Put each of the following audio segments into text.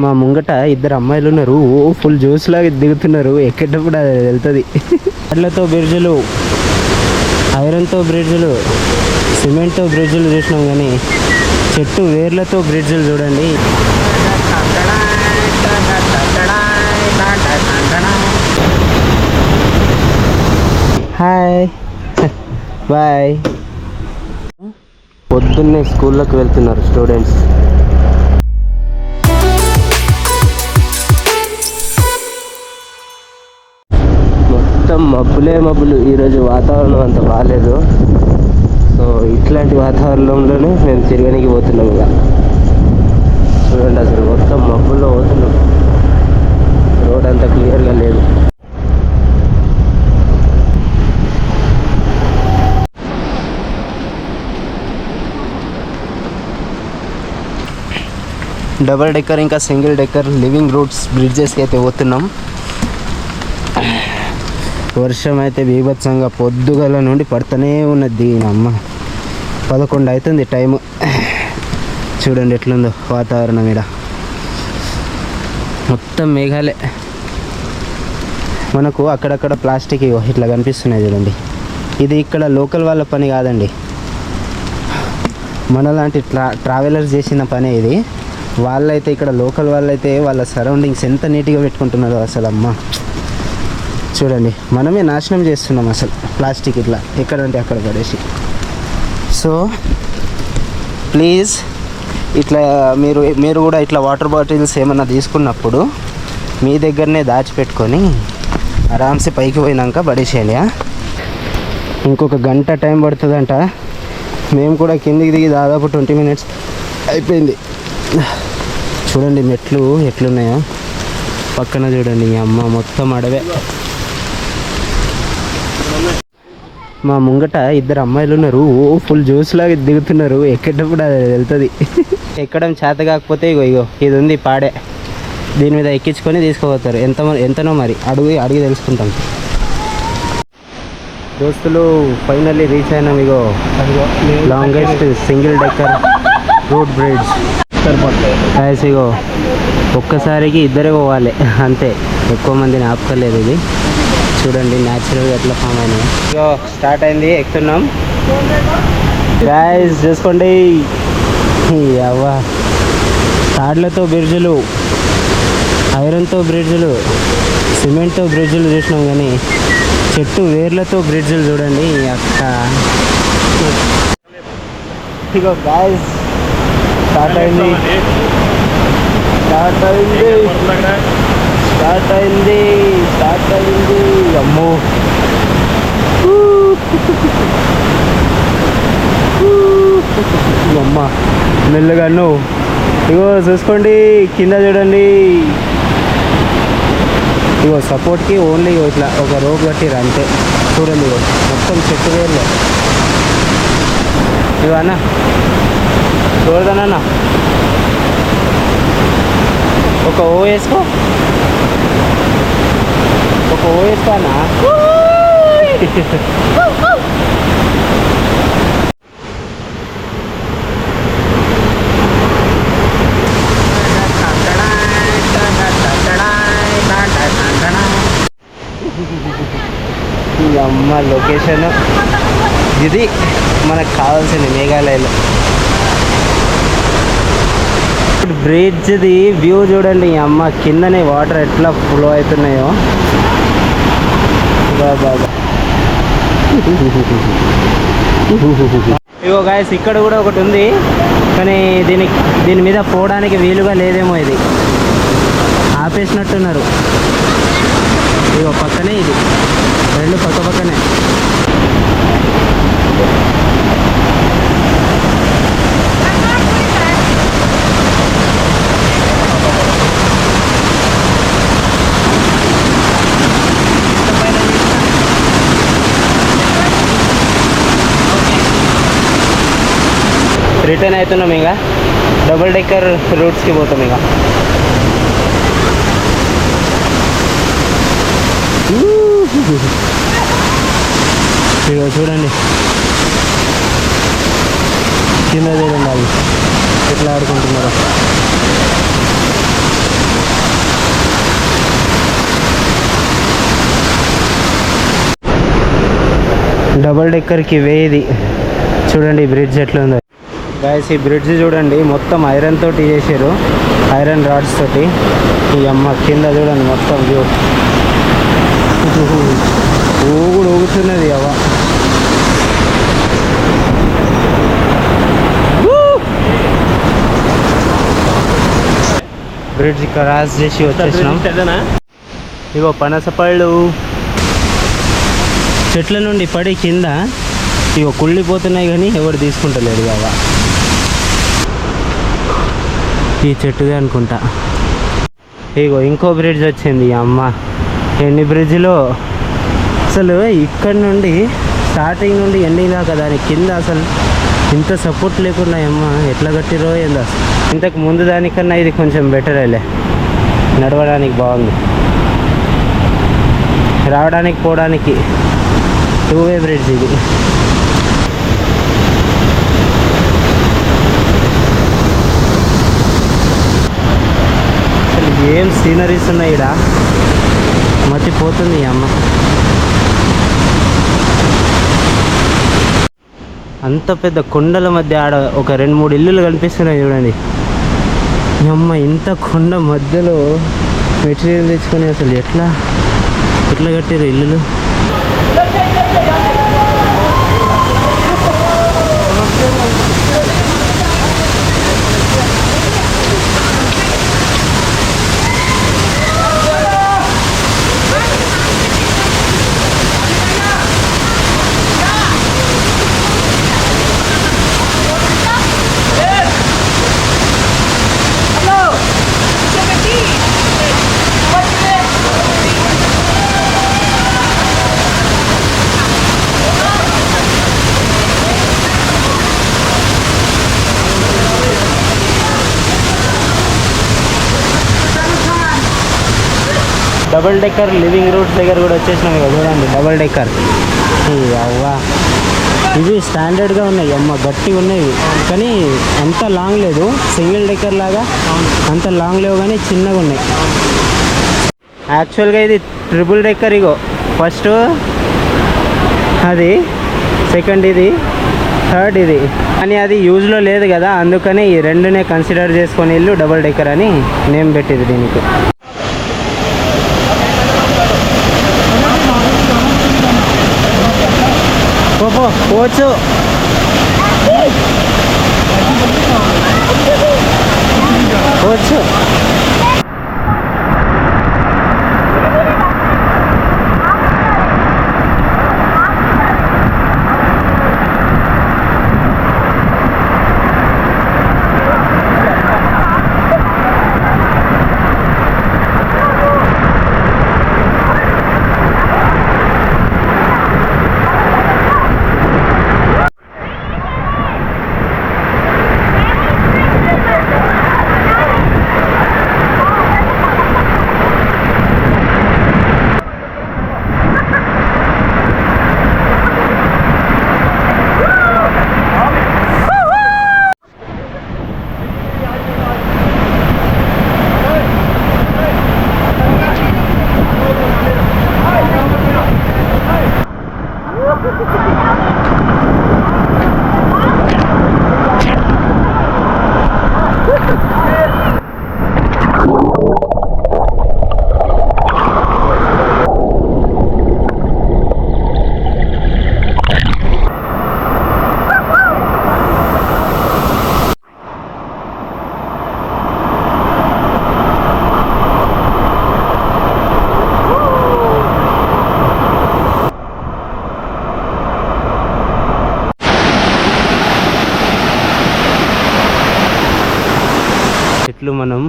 మా ముంగట ఇద్దరు అమ్మాయిలు ఉన్నారు. ఓ ఫుల్ జ్యూస్ లాగా దిగుతున్నారు. ఎక్కేటప్పుడు అది వెళ్తుంది. రాడ్లతో బ్రిడ్జులు, ఐరన్తో బ్రిడ్జులు, సిమెంట్తో బ్రిడ్జులు చూసినాం, కానీ చెట్టు వేర్లతో బ్రిడ్జులు చూడండి. Hi bye. పొద్దున్నే స్కూల్లోకి వెళ్తున్నారు స్టూడెంట్స్. మొత్తం మబ్బులు. ఈరోజు వాతావరణం అంత బాగాలేదు. సో ఇట్లాంటి వాతావరణంలోనే మేము తిరగడానికి పోతున్నాం. ఇక చూడండి, అసలు మొత్తం మబ్బుల్లో పోతున్నాం. రోడ్ అంత క్లియర్గా లేదు. డబుల్ డెక్కర్ ఇంకా సింగిల్ డెక్కర్ లివింగ్ రూట్స్ బ్రిడ్జెస్కి అయితే పోతున్నాం. వర్షం అయితే బీభత్సంగా పొద్దుగల నుండి పడుతూనే ఉన్నది. అమ్మ 11 అవుతుంది టైము. చూడండి ఎట్లుందో వాతావరణం. ఇక్కడ మొత్తం మేఘాలే. మనకు అక్కడక్కడ ప్లాస్టిక్ ఇట్లా కనిపిస్తున్నాయి చూడండి. ఇది ఇక్కడ లోకల్ వాళ్ళ పని కాదండి, మనలాంటి ట్రావెలర్స్ చేసిన పనే ఇది. వాళ్ళైతే ఇక్కడ లోకల్ వాళ్ళైతే వాళ్ళ సరౌండింగ్స్ ఎంత నీట్గా పెట్టుకుంటున్నారో అసలు. అమ్మ చూడండి, మనమే నాశనం చేస్తున్నాం అసలు ప్లాస్టిక్ ఇట్లా ఎక్కడంటే అక్కడ పడేసి. సో ప్లీజ్ ఇట్లా మీరు కూడా ఇట్లా వాటర్ బాటిల్స్ ఏమన్నా తీసుకున్నప్పుడు మీ దగ్గరనే దాచిపెట్టుకొని ఆరామ్సే పైకి పోయినాక పడేసేయాలి. ఇంకొక గంట టైం పడుతుందంట. మేము కూడా కిందికి దిగి దాదాపు 20 minutes అయిపోయింది. చూడండి మెట్లు ఎట్లున్నాయో. పక్కన చూడండి, అమ్మ మొత్తం అడవే. మా ముంగట ఇద్దరు అమ్మాయిలు ఉన్నారు. ఓ ఫుల్ జ్యూస్ లాగా దిగుతున్నారు. ఎక్కేటప్పుడు అది వెళ్తుంది. ఎక్కడం చేత కాకపోతే ఇగో ఇది ఉంది పాడే, దీని మీద ఎక్కించుకొని తీసుకుపోతారు. ఎంతనో మరి అడిగి తెలుసుకుంటాం. దోస్తులు ఫైనల్లీ రీచ్ అయినాం. ఇగో longest single decker root bridge. ఇగో ఒక్కసారికి ఇద్దరే పోవాలి అంతే, ఎక్కువ మందిని ఆపుకోలేదు. ఇది చూడండి న్యాచురల్గా ఎట్లా ఫామ్ అయినాయి. ఇగో స్టార్ట్ అయింది, ఎక్కుతున్నాం. గైస్ చూసుకోండి, అవ్వా తాడ్లతో బ్రిడ్జులు, ఐరన్తో బ్రిడ్జులు, సిమెంట్తో బ్రిడ్జులు చూసినాం, కానీ చెట్టు వేర్లతో బ్రిడ్జులు చూడండి. అక్క ఇగో గైస్ స్టార్ట్ అయింది. అమ్మో అమ్మ మెల్లగా. ఇగో చూసుకోండి కింద చూడండి. ఇగో సపోర్ట్కి ఓన్లీ ఇట్లా ఒక రోప్ కట్టిరు అంతే. చూడండి ఇగో మొత్తం చెట్టు వేర్లే. ఇగో అన్న చూడదానన్నా, ఒక ఓ వేసుకో అన్న. అమ్మ లొకేషన్ ఇది మనకు కావాల్సింది మేఘాలయలో. బ్రిడ్జ్ది వ్యూ చూడండి. అమ్మ కిందనే వాటర్ ఎట్లా ఫ్లో అవుతున్నాయో. బాబా ఇగో గాయస్ ఇక్కడ కూడా ఒకటి ఉంది, కానీ దీని మీద పోవడానికి వీలుగా లేదేమో. ఇది ఆపేసినట్టున్నారు. ఇగో పక్కనే, ఇది రెండు పక్కనే. రిటర్న్ అవుతున్నాం. ఇక డబుల్ డెక్కర్ రూట్స్కి పోతాం. ఇక చూడండి కింద చూడండి, అది ఎట్లా ఆడుకుంటున్నారో. డబుల్ డెక్కర్కి వేది చూడండి ఈ బ్రిడ్జ్ ఎట్లా ఉందో గాయస్. ఈ బ్రిడ్జ్ చూడండి మొత్తం ఐరన్ తోటి చేసారు, ఐరన్ రాడ్స్ తోటి. ఈ అమ్మ కింద చూడండి మొత్తం వ్యూ ఊగుడు ఊగుతున్నది అవ్వ. బ్రిడ్జ్ క్రాస్ చేసి వచ్చేసినాం. ఇగో పనసపళ్ళు చెట్ల నుండి పడి కింద ఇగో కుళ్ళిపోతున్నాయి, కానీ ఎవరు తీసుకుంటలేడు కావా. ఈ చెట్టుదే అనుకుంటా. ఇగో ఇంకో బ్రిడ్జ్ వచ్చింది అమ్మ. ఎన్ని బ్రిడ్జ్లో అసలు ఇక్కడ నుండి స్టార్టింగ్ నుండి ఎండింగ్ దాకా దాని కింద అసలు ఇంత సపోర్ట్ లేకుండా అమ్మ ఎట్లా కట్టిరో ఏందో. ఇంతకు ముందు దానికన్నా ఇది కొంచెం బెటర్ అయ్యలే, నడవడానికి బాగుంది, రావడానికి పోవడానికి 2-వే బ్రిడ్జ్ ఇది. అసలు ఏం సీనరీస్ ఉన్నాయి ఇక్కడ, మర్చిపోతుంది అమ్మ. అంత పెద్ద కొండల మధ్య ఆడ ఒక 2-3 ఇల్లులు కనిపిస్తున్నాయి చూడండి అమ్మ. ఇంత కొండ మధ్యలో మెటీరియల్ తెచ్చుకొని అసలు ఎట్లా కట్టారు ఇల్లులు. డబుల్ డెక్కర్ లివింగ్ రూట్స్ దగ్గర కూడా వచ్చేసినాం ఇక చూడండి. డబుల్ డెక్కర్ అవ్వా, ఇవి స్టాండర్డ్గా ఉన్నాయి అమ్మ, గట్టిగా ఉన్నాయి, కానీ అంత లాంగ్ లేదు. సింగిల్ డెక్కర్ లాగా అంత లాంగ్ లేవు, కానీ చిన్నగా ఉన్నాయి. యాక్చువల్గా ఇది ట్రిపుల్ డెక్కర్. ఇగో ఫస్ట్ అది, సెకండ్ ఇది, థర్డ్ ఇది, కానీ అది యూజ్లో లేదు కదా, అందుకని ఈ రెండునే కన్సిడర్ చేసుకొని ఇల్లు డబుల్ డెక్కర్ అని నేమ్ పెట్టింది దీనికి. పోవచ్చు పోవచ్చు. చెట్లు మనం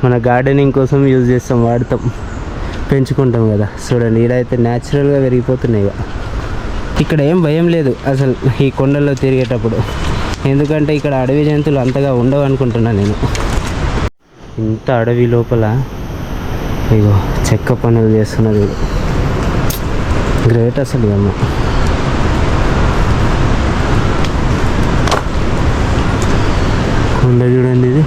మన గార్డెనింగ్ కోసం యూజ్ చేస్తాం, వాడతాం, పెంచుకుంటాం కదా. చూడండి ఈడైతే న్యాచురల్గా పెరిగిపోతున్నాయి ఇక. ఇక్కడ ఏం భయం లేదు అసలు ఈ కొండల్లో తిరిగేటప్పుడు, ఎందుకంటే ఇక్కడ అడవి జంతువులు అంతగా ఉండవు అనుకుంటున్నాను నేను. ఇంత అడవి లోపల ఇగో చెక్క పనులు చేస్తున్నది, గ్రేట్ అసలు అమ్మ. కొండ చూడండి ఇది.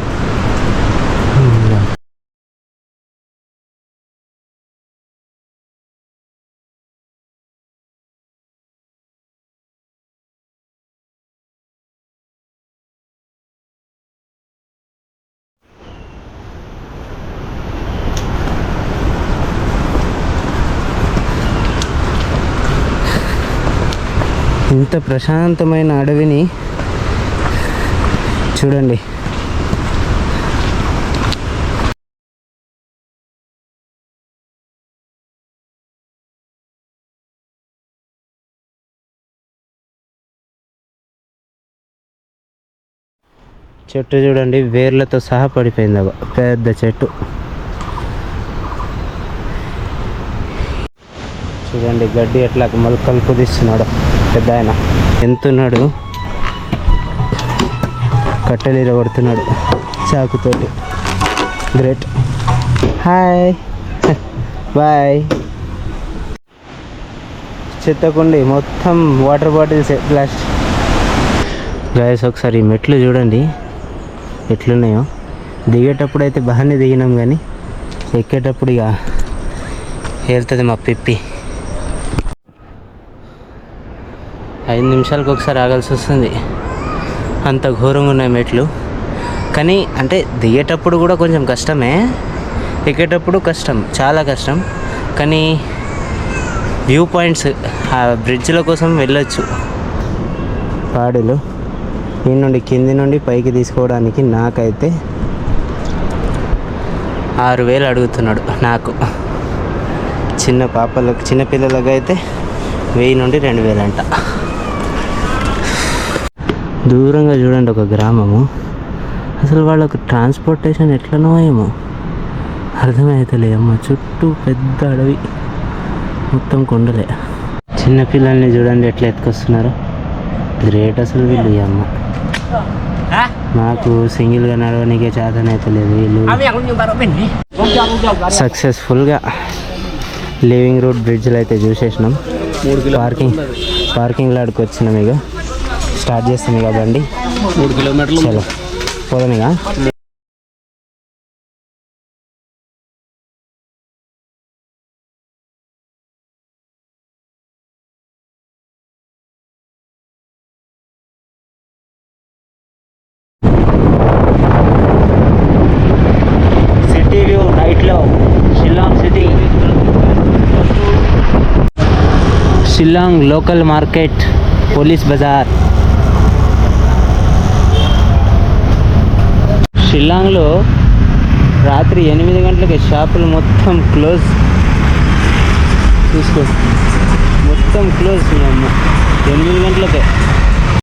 ఇంత ప్రశాంతమైన అడవిని చూడండి. చెట్టు చూడండి, వేర్లతో సహా పడిపోయింది. అగో పెద్ద చెట్టు చూడండి. గడ్డి ఎట్లా మొలకలు కుదిస్తున్నాడు పెద్ద ఆయన. ఎంతున్నాడు, కట్టెలు ఇరగొడుతున్నాడు చాకుతోటి. గ్రేట్. Hi boy. చెత్తకుండి మొత్తం వాటర్ బాటిల్స్ ప్లాస్టిక్. గాయస్ ఒకసారి ఈ మెట్లు చూడండి ఎట్లున్నాయో. దిగేటప్పుడు అయితే బాగానే దిగినాం, కానీ ఎక్కేటప్పుడు ఇక వెళ్తుంది మా పిప్పి. 5 నిమిషాలకు ఒకసారి ఆగాల్సి వస్తుంది, అంత ఘోరంగా ఉన్నాయి మెట్లు. కానీ అంటే దిగేటప్పుడు కూడా కొంచెం కష్టమే, ఎక్కేటప్పుడు కష్టం, చాలా కష్టం. కానీ వ్యూ పాయింట్స్ ఆ బ్రిడ్జ్ల కోసం వెళ్ళొచ్చు. పాడులు ఈ నుండి కింది నుండి పైకి తీసుకోవడానికి నాకైతే 6,000 అడుగుతున్నాడు. నాకు చిన్నపిల్లలకు అయితే 1000 నుండి 2,000 అంట. దూరంగా చూడండి ఒక గ్రామము. అసలు వాళ్ళకు ట్రాన్స్పోర్టేషన్ ఎట్లనో ఏమో అర్థమవుతలే అమ్మ. చుట్టూ పెద్ద అడవి, మొత్తం కొండలే. చిన్నపిల్లల్ని చూడండి ఎట్లా ఎత్తుకొస్తున్నారు. గ్రేట్ అసలు వీళ్ళు. అమ్మ నాకు సింగిల్గా నడవనికే చేతనైతలేదు. వీళ్ళు సక్సెస్ఫుల్గా లివింగ్ రూట్ బ్రిడ్జ్లు అయితే చూసేసినాం. పార్కింగ్ లాడ్కి వచ్చినాం. ఇక స్టార్ట్ చేస్తాం ఇక బండి. 3 కిలోమీటర్లు. చలో పోదాం ఇక. సిటీ వ్యూ నైట్లో Shillong city. Shillong local market, police Bazaar. షిల్లాంగ్లో రాత్రి 8 గంటలకి షాపులు మొత్తం క్లోజ్. చూసుకో మొత్తం క్లోజ్. 8 గంటలకే